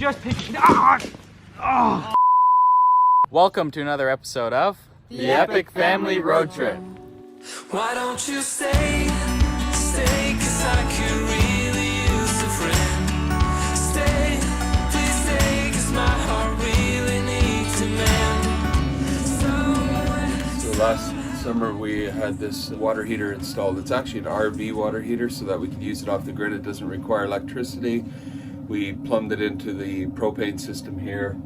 Just pick it. Ah! Oh. Welcome to another episode of The Epic Family Road Trip. Why don't you stay, cause I could really use a friend. Stay, please stay, cause my heart really needs a man. So last summer we had this water heater installed. It's actually an RV water heater so that we can use it off the grid. It doesn't require electricity. We plumbed it into the propane system here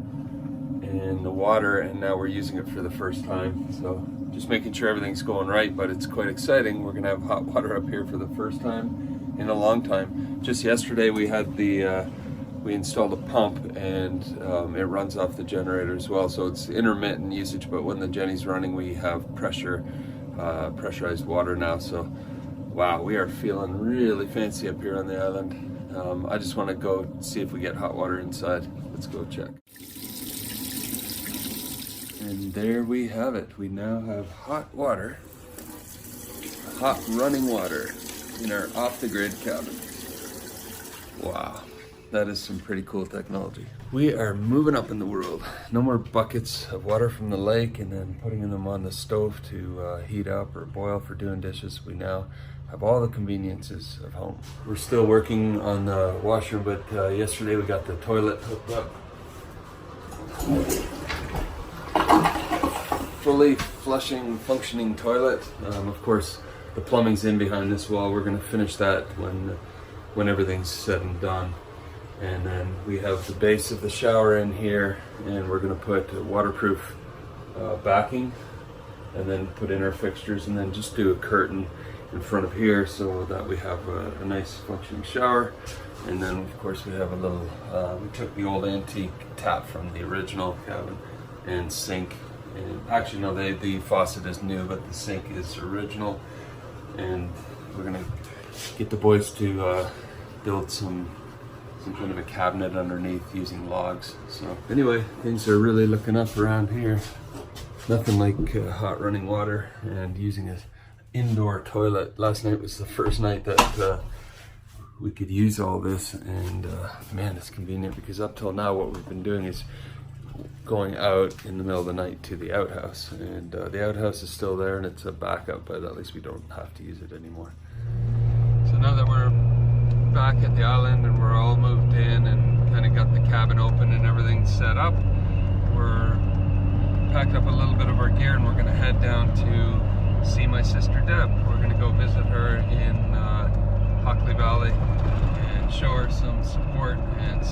in the water, and now we're using it for the first time. So just making sure everything's going right, but it's quite exciting. We're gonna have hot water up here for the first time in a long time. Just yesterday we had we installed a pump, and it runs off the generator as well. So it's intermittent usage, but when the Jenny's running, we have pressurized water now. So wow, we are feeling really fancy up here on the island. I just want to go see if we get hot water inside. Let's go check. And there we have it. We now have hot water, hot running water in our off-the-grid cabin. Wow, that is some pretty cool technology. We are moving up in the world. No more buckets of water from the lake and then putting them on the stove to heat up or boil for doing dishes. We now have all the conveniences of home. We're still working on the washroom, but yesterday we got the toilet hooked up. Fully flushing, functioning toilet. Of course, the plumbing's in behind this wall. We're gonna finish that when everything's said and done. And then we have the base of the shower in here, and we're gonna put a waterproof backing, and then put in our fixtures, and then just do a curtain in front of here so that we have a nice functioning shower. And then of course we have a little, we took the old antique tap from the original cabin and sink. And actually no, the faucet is new, but the sink is original. And we're gonna get the boys to build some kind of a cabinet underneath using logs. So anyway, things are really looking up around here. Nothing like hot running water and using an indoor toilet. Last night was the first night that we could use all this, and man, it's convenient, because up till now what we've been doing is going out in the middle of the night to the outhouse, and the outhouse is still there and it's a backup, but at least we don't have to use it anymore. So now that we're back at the island and we're all moved in and kind of got the cabin open and everything set up, we're packed up a little bit of our gear and we're going to head down to see my sister Deb. We're going to go visit her in Hockley Valley and show her some support and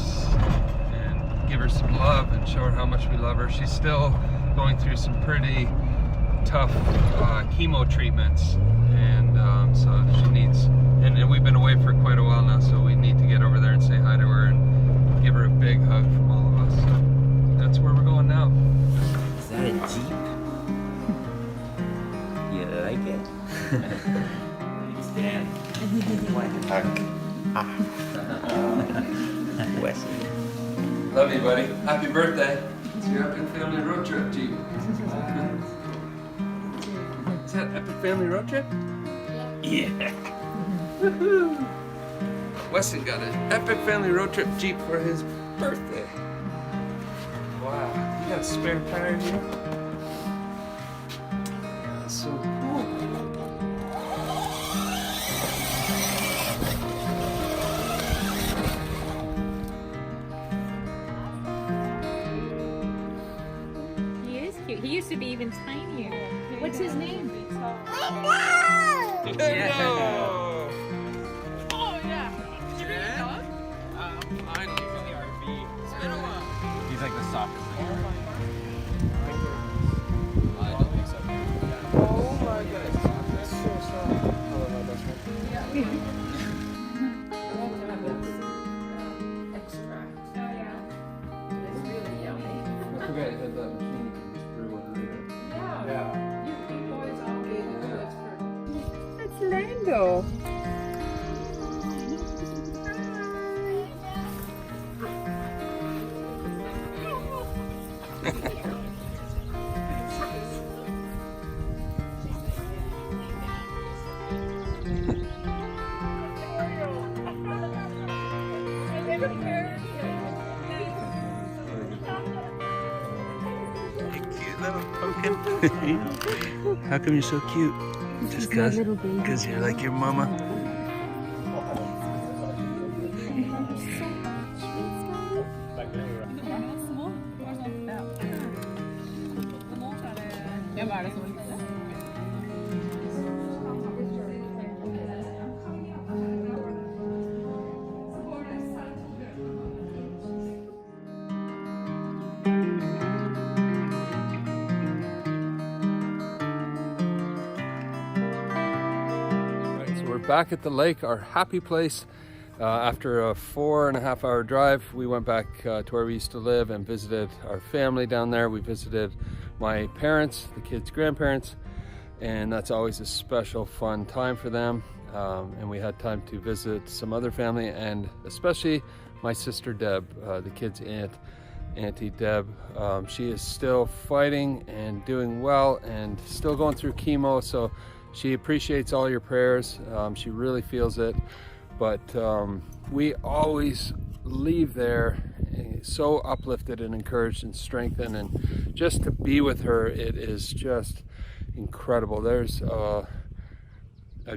give her some love and show her how much we love her. She's still going through some pretty tough chemo treatments, and so she needs, and we've been away for quite a while now, so we need to get over there and say hi to her and give her a big hug from all of us. So that's where we're going now. Is that a Jeep? You like it? Thanks, Dan. Wesley. Love you, buddy. Happy birthday. It's your Epic Family Road Trip, Jeep. Is that Epic Family Road Trip? Yeah. Woohoo! Weston got an Epic Family Road Trip Jeep for his birthday. Wow. You got a spare tire here? That's so cool. He used to be even tinier. What's his name? No! Oh yeah. Did you bring a dog? I don't think in the RV. It's been a while. He's like the softest thing ever. I don't think so. Oh my goodness. That's so soft. I love my best friend. Extract. Oh yeah. It's really yummy. I forgot you had that machine. You can just brew one later. Yeah. You people always all big and that's perfect. That's Lando. little pumpkin. How come you're so cute? Just because you're like your mama? We're back at the lake, our happy place. After a 4.5 hour drive, we went back to where we used to live and visited our family down there. We visited my parents, the kids' grandparents, and that's always a special, fun time for them. And we had time to visit some other family, and especially my sister Deb, the kids' Auntie Deb. She is still fighting and doing well and still going through chemo, so she appreciates all your prayers. She really feels it, but we always leave there so uplifted and encouraged and strengthened, and just to be with her, it is just incredible. There's a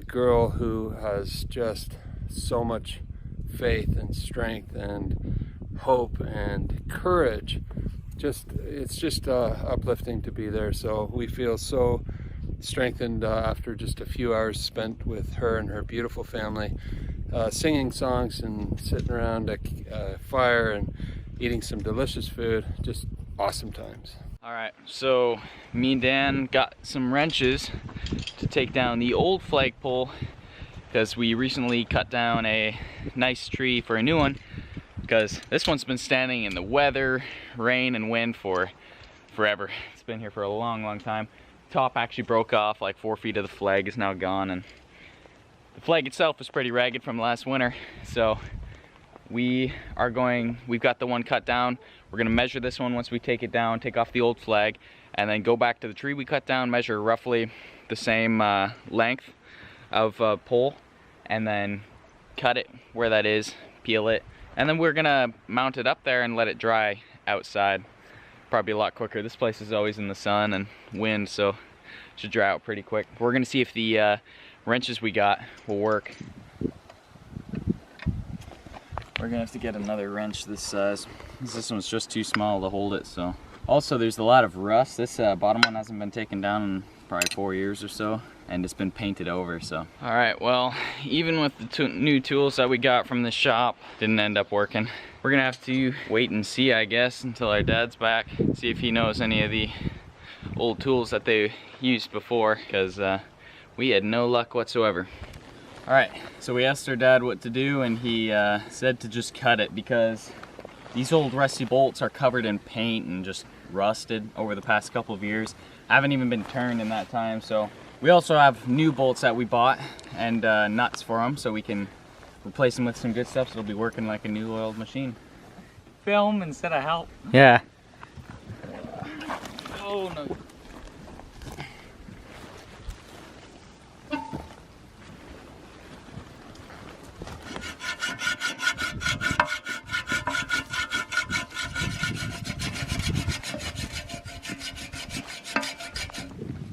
girl who has just so much faith and strength and hope and courage. It's just uplifting to be there. So we feel so strengthened after just a few hours spent with her and her beautiful family, singing songs and sitting around a fire and eating some delicious food. Just awesome times. All right, so me and Dan got some wrenches to take down the old flagpole because we recently cut down a nice tree for a new one, because this one's been standing in the weather, rain and wind for forever. It's been here for a long time. Top actually broke off, like 4 feet of the flag is now gone, and the flag itself is pretty ragged from last winter. So we've got the one cut down. We're gonna measure this one once we take it down, take off the old flag, and then go back to the tree we cut down, measure roughly the same length of pole, and then cut it where that is, peel it, and then we're gonna mount it up there and let it dry outside. Probably a lot quicker. This place is always in the sun and wind, so it should dry out pretty quick. We're gonna see if the wrenches we got will work. We're gonna have to get another wrench this size. This one's just too small to hold it. So also there's a lot of rust. This bottom one hasn't been taken down in probably 4 years or so, and it's been painted over. So all right, well, even with the new tools that we got from the shop, didn't end up working. We're gonna have to wait and see, I guess, until our dad's back, see if he knows any of the old tools that they used before, because we had no luck whatsoever. All right, so we asked our dad what to do, and he said to just cut it, because these old rusty bolts are covered in paint and just rusted over the past couple of years. Haven't even been turned in that time. So we also have new bolts that we bought and nuts for them, so we can replace them with some good stuff, so it'll be working like a new oiled machine. Film instead of help. Yeah. Oh no.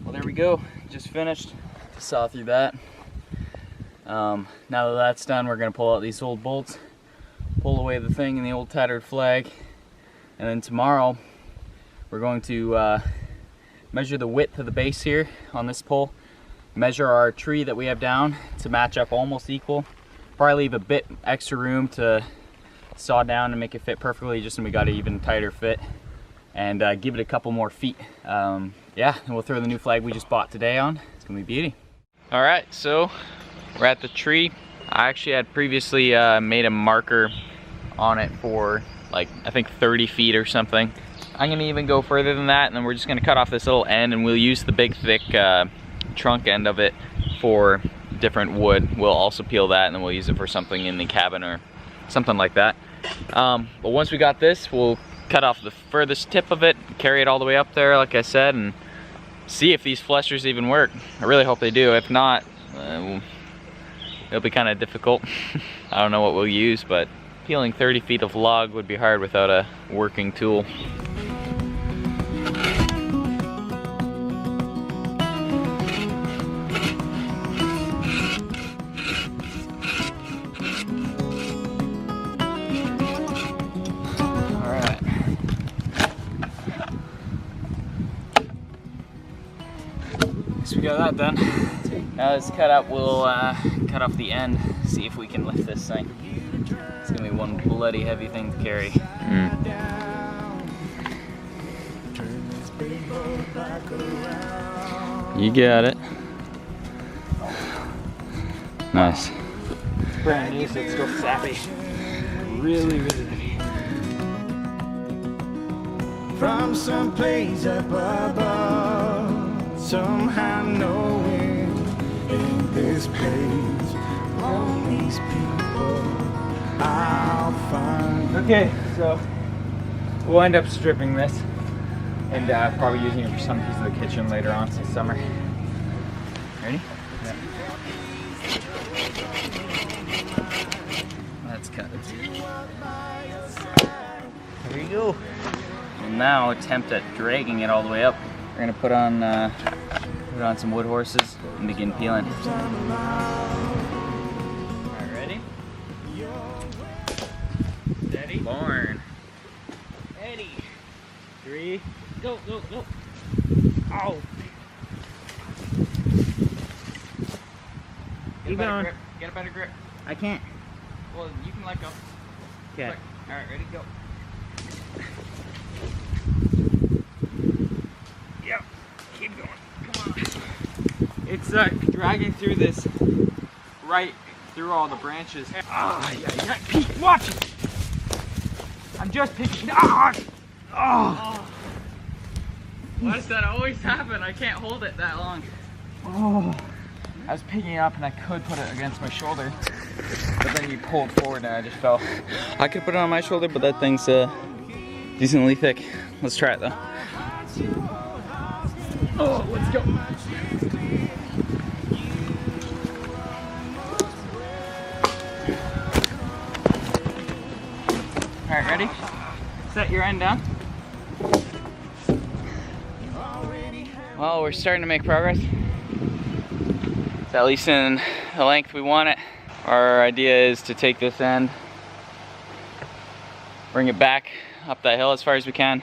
Well, there we go. Just finished. Saw through that. Now that that's done, we're gonna pull out these old bolts, pull away the thing in the old tattered flag, and then tomorrow we're going to measure the width of the base here on this pole, measure our tree that we have down to match up almost equal, probably leave a bit extra room to saw down and make it fit perfectly, just so we got an even tighter fit, and give it a couple more feet. Yeah, and we'll throw the new flag we just bought today on. It's gonna be beauty. All right, so we're at the tree. I actually had previously made a marker on it for like, I think 30 feet or something. I'm gonna even go further than that, and then we're just gonna cut off this little end, and we'll use the big thick trunk end of it for different wood. We'll also peel that, and then we'll use it for something in the cabin or something like that. But once we got this, we'll cut off the furthest tip of it, carry it all the way up there, like I said, and see if these fleshers even work. I really hope they do. If not, it'll be kind of difficult. I don't know what we'll use, but peeling 30 feet of log would be hard without a working tool. got that done. Now it's cut up, we'll cut off the end, see if we can lift this thing. It's gonna be one bloody heavy thing to carry. You got it. Nice. It's brand new, so it's still sappy. Really, really heavy. From someplace up above, somehow knowing in this place, all these people I'll find. Okay, so we'll end up stripping this and probably using it for some piece of the kitchen later on this summer. Ready? Yeah. That's cut. There you go. We'll now attempt at dragging it all the way up. We're gonna put on some wood horses and begin peeling. Alright, ready? Steady. Born. Ready. 3. Go, go, go. Ow. Keep going. Grip. Get a better grip. I can't. Well, you can let go. Okay. Alright, ready, go. Yep. Keep going. Come on. It's dragging through this, right through all the branches. Ah, yeah. Pete, watch it. I'm just picking. Ah! Oh. Why does that always happen? I can't hold it that long. Oh. I was picking it up and I could put it against my shoulder, but then you pulled forward and I just fell. I could put it on my shoulder, but that thing's decently thick. Let's try it though. Oh, let's go. All right, ready? Set your end down. Well, we're starting to make progress. It's at least in the length we want it. Our idea is to take this end, bring it back up that hill as far as we can.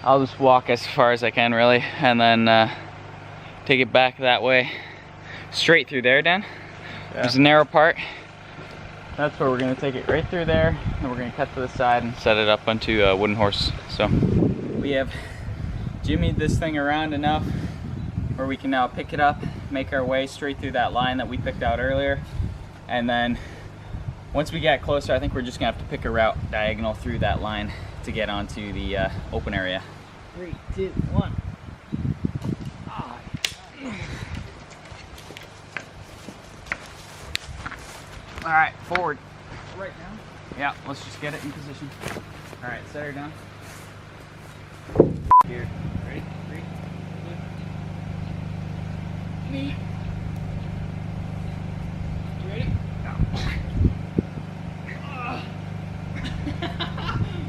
I'll just walk as far as I can really, and then take it back that way, straight through there, Dan. Yeah. There's a narrow part. That's where we're gonna take it right through there, and we're gonna cut to the side and set it up onto a wooden horse. So we have jimmied this thing around enough where we can now pick it up, make our way straight through that line that we picked out earlier, and then once we get closer, I think we're just gonna have to pick a route diagonal through that line to get onto the open area. 3, 2, 1. All right, forward. Right now. Yeah, let's just get it in position. All right, set her down. Here, ready? 3, 2, me. You ready? No.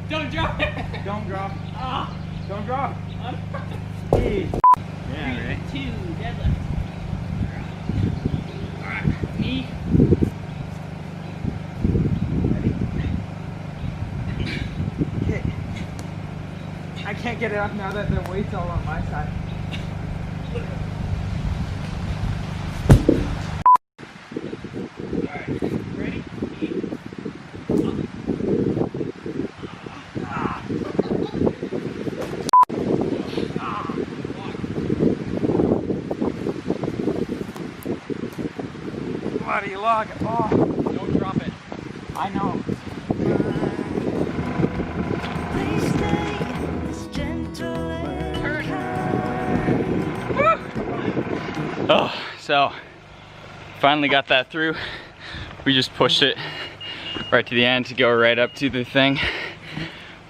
Don't drop it. Don't drop. Ah. Don't drop. Hey. Yeah, 3, 2, deadlift. All right, knee. I can't get it up now that the weight's all on my side. Alright, ready? Bloody log. Oh, Don't drop it. I know. Oh, so finally got that through. We just pushed it right to the end to go right up to the thing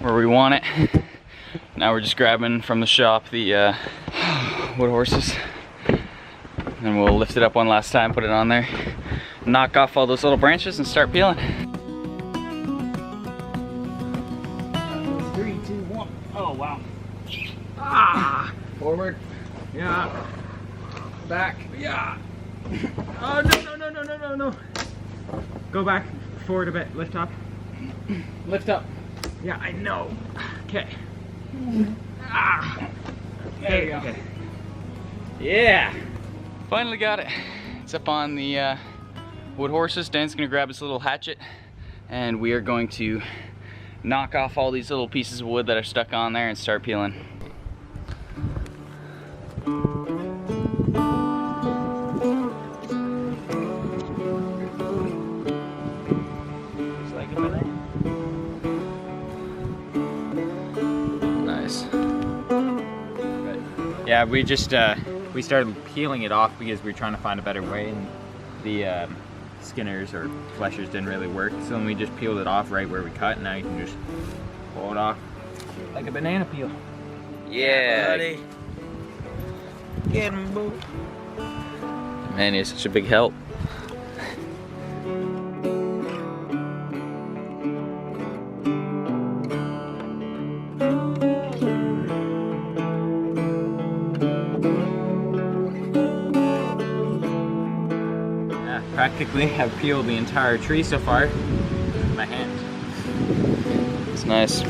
where we want it. Now we're just grabbing from the shop the wood horses, and we'll lift it up one last time, put it on there, knock off all those little branches and start peeling. 3, 2, 1. Oh, wow. Ah! Forward. Yeah. Back. Yeah. Oh, no. Go back. Forward a bit. Lift up. Lift up. Yeah, I know. Okay. Ah. There you go. Okay. Yeah. Finally got it. It's up on the wood horses. Dan's gonna grab his little hatchet and we are going to knock off all these little pieces of wood that are stuck on there and start peeling. Nice. Yeah, we just we started peeling it off because we were trying to find a better way, and the skinners or fleshers didn't really work. So then we just peeled it off right where we cut, and now you can just pull it off like a banana peel. Yeah. Buddy. Get him, boo. Man, he's such a big help. Practically have peeled the entire tree so far with my hand. It's nice.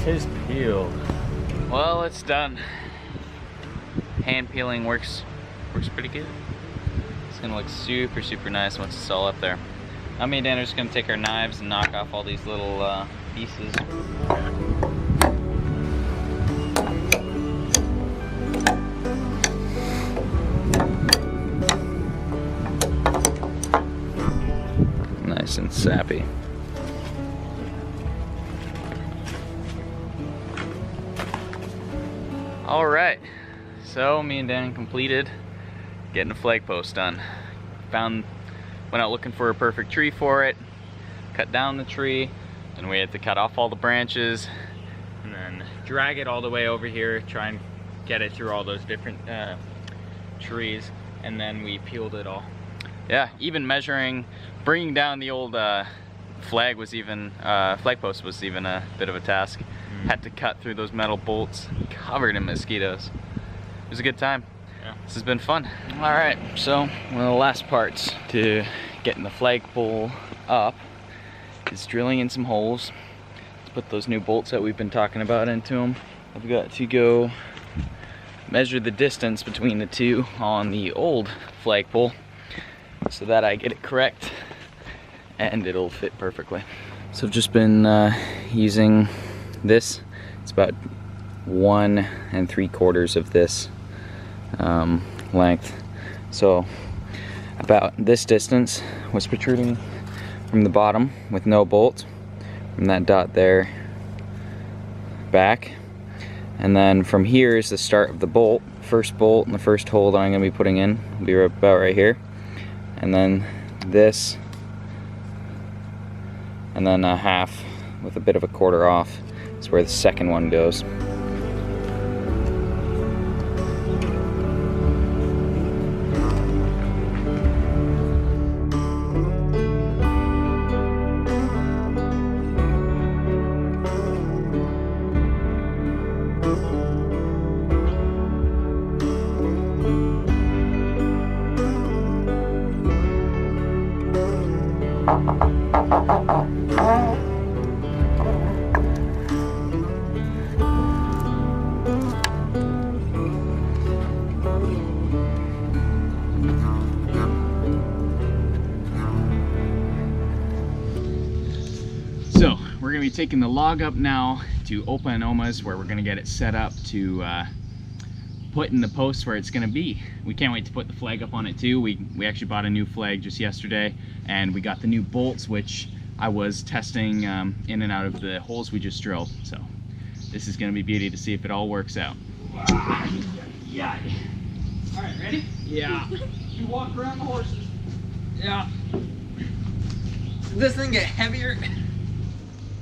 Is peeled. Well, it's done. Hand peeling works pretty good. It's gonna look super, super nice once it's all up there. Now me and Dan are just gonna take our knives and knock off all these little pieces. Nice and sappy. All right, so me and Dan completed getting a flag post done. Went out looking for a perfect tree for it, cut down the tree, and we had to cut off all the branches And then drag it all the way over here, try and get it through all those different trees, and then we peeled it all. Yeah, even measuring, bringing down the old flag post was even a bit of a task. Had to cut through those metal bolts covered in mosquitoes. It was a good time. Yeah. This has been fun. All right, so one of the last parts to getting the flagpole up is drilling in some holes to put those new bolts that we've been talking about into them. I've got to go measure the distance between the two on the old flagpole so that I get it correct and it'll fit perfectly. So I've just been using this. It's about 1 3/4 of this length. So about this distance was protruding from the bottom with no bolt from that dot there back, and then from here is the start of the bolt. First bolt and the first hole that I'm going to be putting in will be about right here, and then this, and then a half with a bit of a quarter off is where the second one goes. So we're gonna be taking the log up now to Opa and Oma's, where we're gonna get it set up to put in the post where it's gonna be. We can't wait to put the flag up on it too. We actually bought a new flag just yesterday, and we got the new bolts, which I was testing in and out of the holes we just drilled. So this is gonna be beauty to see if it all works out. Yeah. All right, ready? Yeah. You walk around the horses. Yeah. Does this thing get heavier?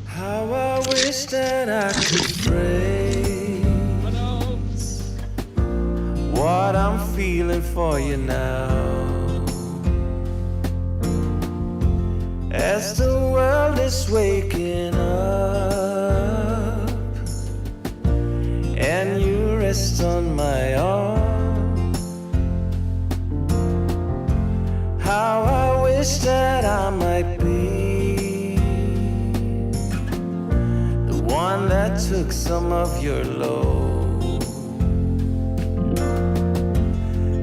How I wish that I could phrase what I'm feeling for you now. As the world is waking up and you rest on my arm, how I wish that I might be the one that took some of your load.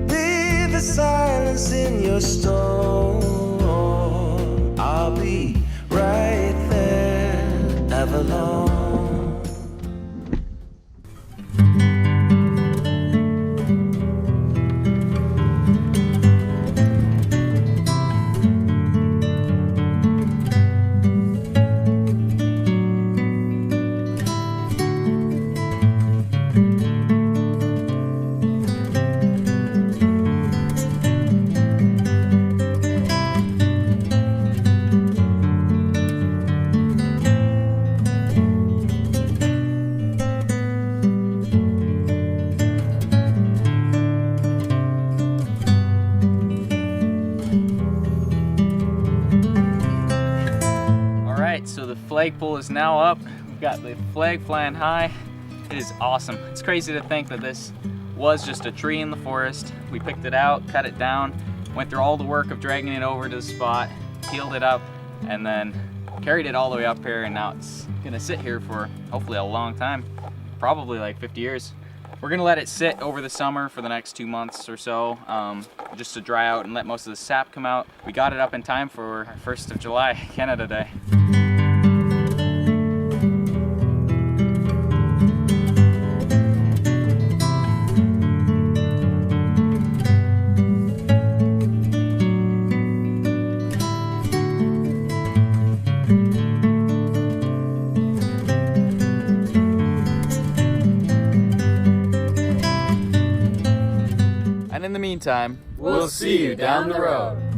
Be the silence in your storm, I'll be right there, never long. So the flagpole is now up. We've got the flag flying high. It is awesome. It's crazy to think that this was just a tree in the forest. We picked it out, cut it down, went through all the work of dragging it over to the spot, peeled it up, and then carried it all the way up here, and now it's gonna sit here for hopefully a long time, probably like 50 years. We're gonna let it sit over the summer for the next 2 months or so, just to dry out and let most of the sap come out. We got it up in time for 1st of July, Canada Day. And in the meantime, We'll see you down the road.